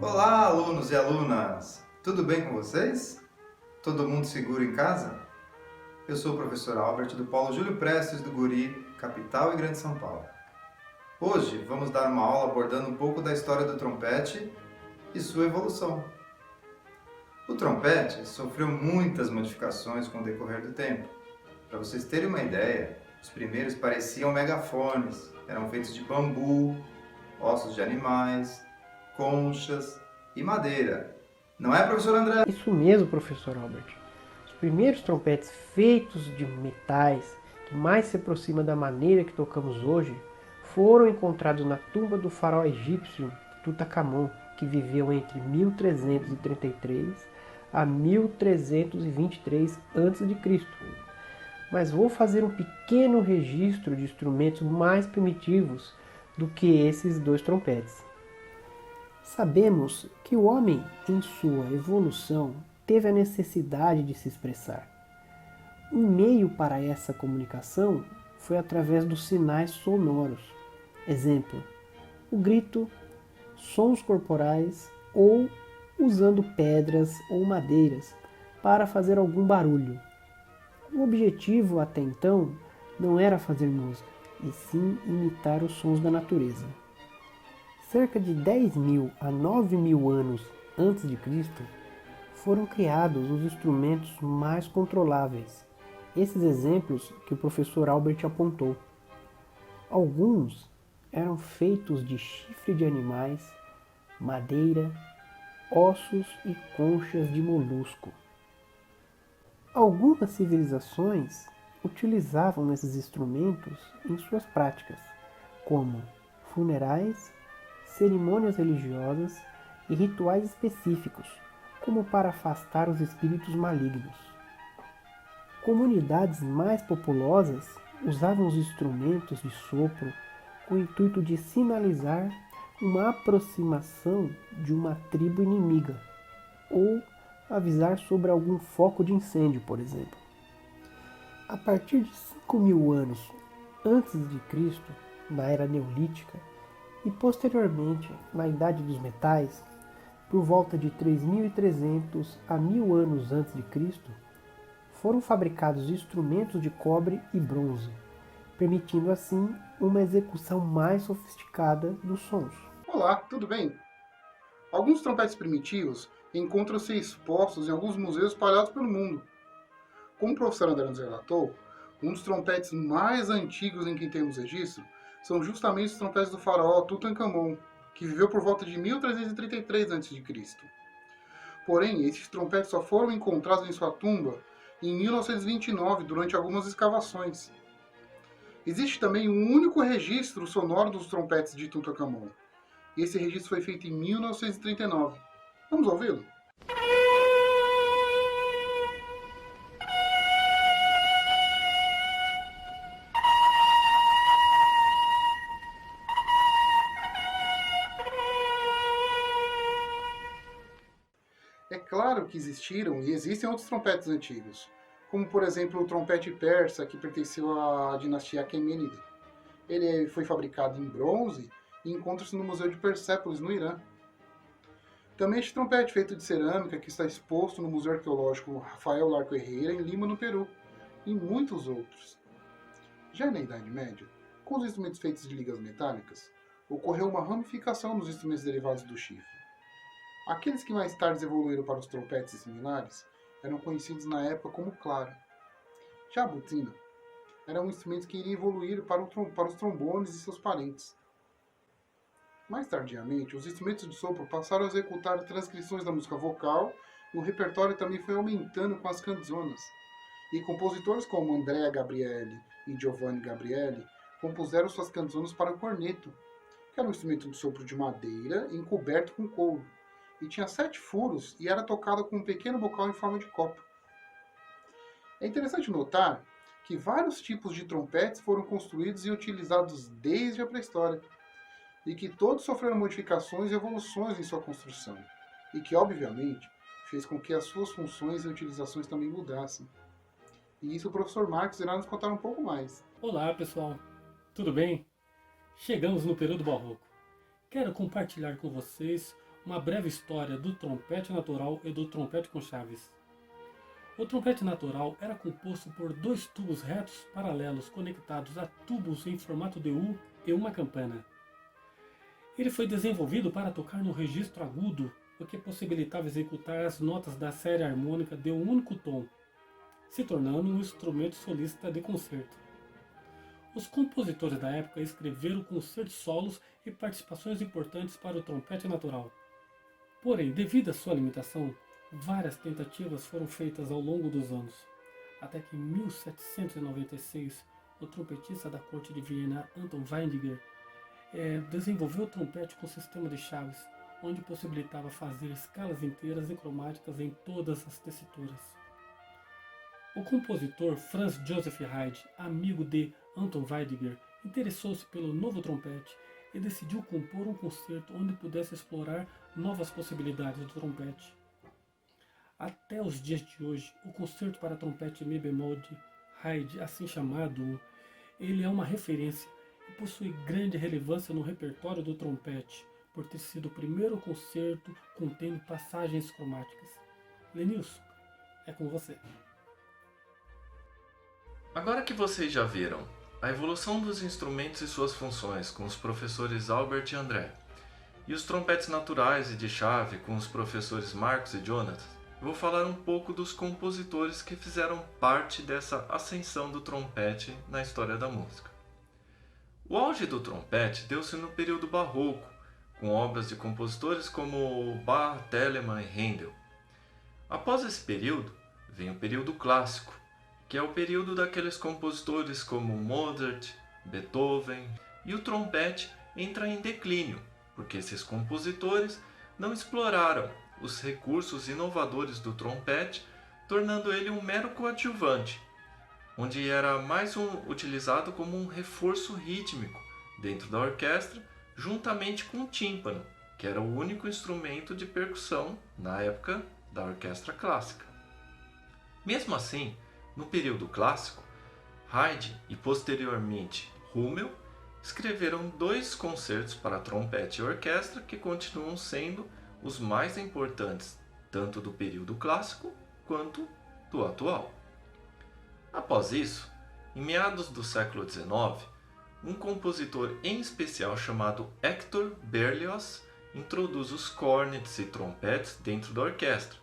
Olá, alunos e alunas! Tudo bem com vocês? Todo mundo seguro em casa? Eu sou o professor Albert do Polo Júlio Prestes do Guri, capital e Grande São Paulo. Hoje vamos dar uma aula abordando um pouco da história do trompete e sua evolução. O trompete sofreu muitas modificações com o decorrer do tempo. Para vocês terem uma ideia, os primeiros pareciam megafones, eram feitos de bambu, ossos de animais, conchas e madeira. Não é, professor André? Isso mesmo, professor Albert. Os primeiros trompetes feitos de metais, que mais se aproxima da maneira que tocamos hoje, foram encontrados na tumba do faraó egípcio Tutankhamon, que viveu entre 1333 a 1323 a.C. Mas vou fazer um pequeno registro de instrumentos mais primitivos do que esses dois trompetes. Sabemos que o homem, em sua evolução, teve a necessidade de se expressar. Um meio para essa comunicação foi através dos sinais sonoros. Exemplo, o grito, sons corporais ou usando pedras ou madeiras para fazer algum barulho. O objetivo até então não era fazer música, e sim imitar os sons da natureza. Cerca de 10.000 a 9.000 anos antes de Cristo, foram criados os instrumentos mais controláveis. Esses exemplos que o professor Albert apontou. Alguns eram feitos de chifre de animais, madeira, ossos e conchas de molusco. Algumas civilizações utilizavam esses instrumentos em suas práticas, como funerais, cerimônias religiosas e rituais específicos, como para afastar os espíritos malignos. Comunidades mais populosas usavam os instrumentos de sopro com o intuito de sinalizar uma aproximação de uma tribo inimiga, ou avisar sobre algum foco de incêndio, por exemplo. A partir de 5.000 anos antes de Cristo, na era neolítica, e posteriormente na Idade dos Metais, por volta de 3.300 a 1.000 anos antes de Cristo, foram fabricados instrumentos de cobre e bronze, permitindo assim uma execução mais sofisticada dos sons. Olá, tudo bem? Alguns trompetes primitivos encontram-se expostos em alguns museus espalhados pelo mundo. Como o professor André nos relatou, um dos trompetes mais antigos em que temos registro são justamente os trompetes do faraó Tutankhamon, que viveu por volta de 1333 a.C. Porém, esses trompetes só foram encontrados em sua tumba em 1929, durante algumas escavações. Existe também um único registro sonoro dos trompetes de Tutankhamon. E esse registro foi feito em 1939. Vamos ouvi-lo? É claro que existiram e existem outros trompetes antigos, como por exemplo o trompete persa, que pertenceu à dinastia Aquemênida. Ele foi fabricado em bronze e encontra-se no Museu de Persépolis, no Irã. Também este trompete feito de cerâmica, que está exposto no Museu Arqueológico Rafael Larco Herrera, em Lima, no Peru, e muitos outros. Já na Idade Média, com os instrumentos feitos de ligas metálicas, ocorreu uma ramificação dos instrumentos derivados do chifre. Aqueles que mais tarde evoluíram para os trompetes e similares eram conhecidos na época como clara. Já a botina era um instrumento que iria evoluir para os trombones e seus parentes. Mais tardiamente, os instrumentos de sopro passaram a executar transcrições da música vocal e o repertório também foi aumentando com as canzonas. E compositores como Andrea Gabrieli e Giovanni Gabrieli compuseram suas canzonas para o corneto, que era um instrumento de sopro de madeira encoberto com couro, e tinha 7 furos e era tocado com um pequeno bocal em forma de copo. É interessante notar que vários tipos de trompetes foram construídos e utilizados desde a pré-história, e que todos sofreram modificações e evoluções em sua construção, e que, obviamente, fez com que as suas funções e utilizações também mudassem. E isso o professor Marcos irá nos contar um pouco mais. Olá pessoal, tudo bem? Chegamos no período barroco. Quero compartilhar com vocês uma breve história do trompete natural e do trompete com chaves. O trompete natural era composto por 2 tubos retos paralelos conectados a tubos em formato de U e uma campana. Ele foi desenvolvido para tocar no registro agudo, o que possibilitava executar as notas da série harmônica de um único tom, se tornando um instrumento solista de concerto. Os compositores da época escreveram concertos solos e participações importantes para o trompete natural. Porém, devido à sua limitação, várias tentativas foram feitas ao longo dos anos, até que em 1796 o trompetista da corte de Viena, Anton Weidinger, desenvolveu o trompete com sistema de chaves, onde possibilitava fazer escalas inteiras e cromáticas em todas as tessituras. O compositor Franz Joseph Haydn, amigo de Anton Weidinger, interessou-se pelo novo trompete e decidiu compor um concerto onde pudesse explorar novas possibilidades do trompete. Até os dias de hoje, o concerto para trompete Mi bemol de Haydn, assim chamado, ele é uma referência e possui grande relevância no repertório do trompete, por ter sido o primeiro concerto contendo passagens cromáticas. Lenilson, é com você. Agora que vocês já viram a evolução dos instrumentos e suas funções com os professores Albert e André, e os trompetes naturais e de chave com os professores Marcos e Jonathan, eu vou falar um pouco dos compositores que fizeram parte dessa ascensão do trompete na história da música. O auge do trompete deu-se no período barroco, com obras de compositores como Bach, Telemann e Handel. Após esse período, vem o período clássico, que é o período daqueles compositores como Mozart, Beethoven, e o trompete entra em declínio, porque esses compositores não exploraram os recursos inovadores do trompete, tornando ele um mero coadjuvante, onde era mais utilizado como um reforço rítmico dentro da orquestra, juntamente com o tímpano, que era o único instrumento de percussão na época da orquestra clássica. Mesmo assim, no período clássico, Haydn e posteriormente Hummel escreveram 2 concertos para trompete e orquestra que continuam sendo os mais importantes tanto do período clássico quanto do atual. Após isso, em meados do século XIX, um compositor em especial chamado Hector Berlioz introduz os cornets e trompetes dentro da orquestra,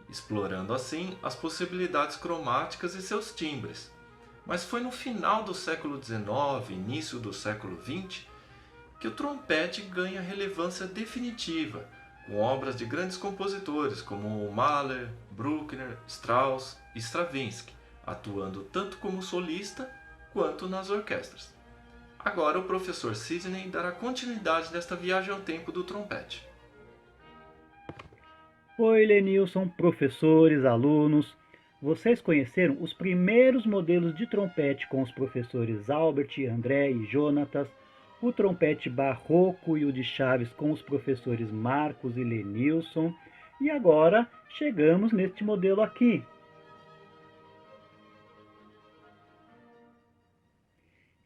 explorando assim as possibilidades cromáticas e seus timbres. Mas foi no final do século XIX, início do século XX, que o trompete ganha relevância definitiva, com obras de grandes compositores como Mahler, Bruckner, Strauss e Stravinsky, atuando tanto como solista quanto nas orquestras. Agora o professor Sidney dará continuidade nesta viagem ao tempo do trompete. Oi, Lenilson, professores, alunos. Vocês conheceram os primeiros modelos de trompete com os professores Albert, André e Jonatas, o trompete barroco e o de chaves com os professores Marcos e Lenilson, e agora chegamos neste modelo aqui.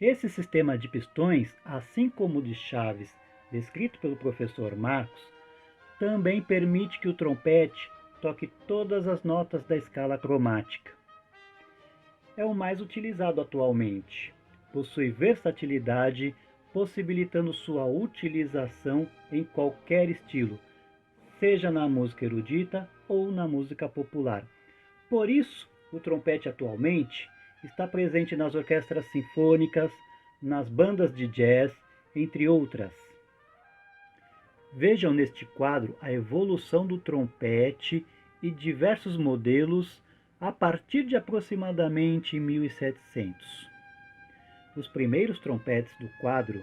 Esse sistema de pistões, assim como o de chaves descrito pelo professor Marcos, também permite que o trompete toque todas as notas da escala cromática. É o mais utilizado atualmente. Possui versatilidade, possibilitando sua utilização em qualquer estilo, seja na música erudita ou na música popular. Por isso, o trompete atualmente está presente nas orquestras sinfônicas, nas bandas de jazz, entre outras. Vejam neste quadro a evolução do trompete e diversos modelos a partir de aproximadamente 1700. Os primeiros trompetes do quadro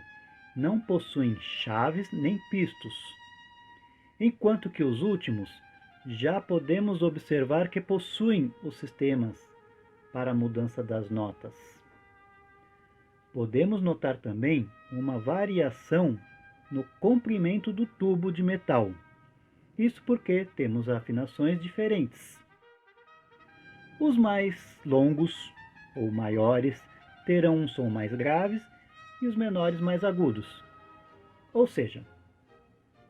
não possuem chaves nem pistos, enquanto que os últimos já podemos observar que possuem os sistemas para a mudança das notas. Podemos notar também uma variação no comprimento do tubo de metal. Isso porque temos afinações diferentes. Os mais longos ou maiores terão um som mais grave e os menores mais agudos. Ou seja,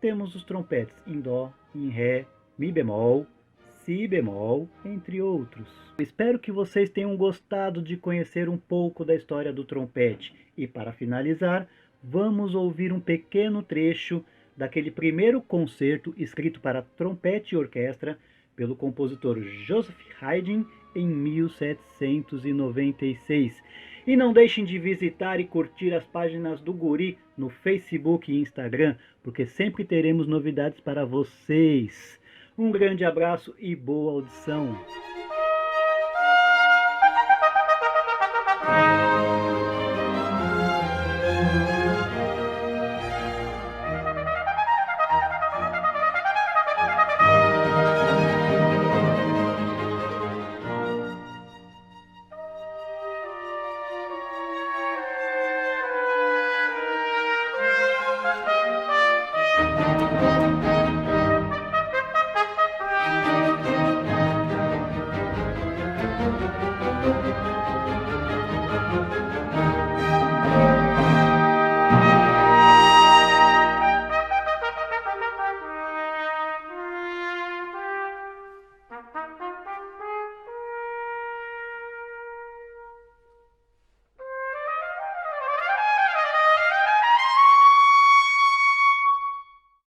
temos os trompetes em Dó, em Ré, Mi bemol, Si bemol, entre outros. Espero que vocês tenham gostado de conhecer um pouco da história do trompete. E para finalizar, vamos ouvir um pequeno trecho daquele primeiro concerto escrito para trompete e orquestra pelo compositor Joseph Haydn em 1796. E não deixem de visitar e curtir as páginas do Guri no Facebook e Instagram, porque sempre teremos novidades para vocês. Um grande abraço e boa audição!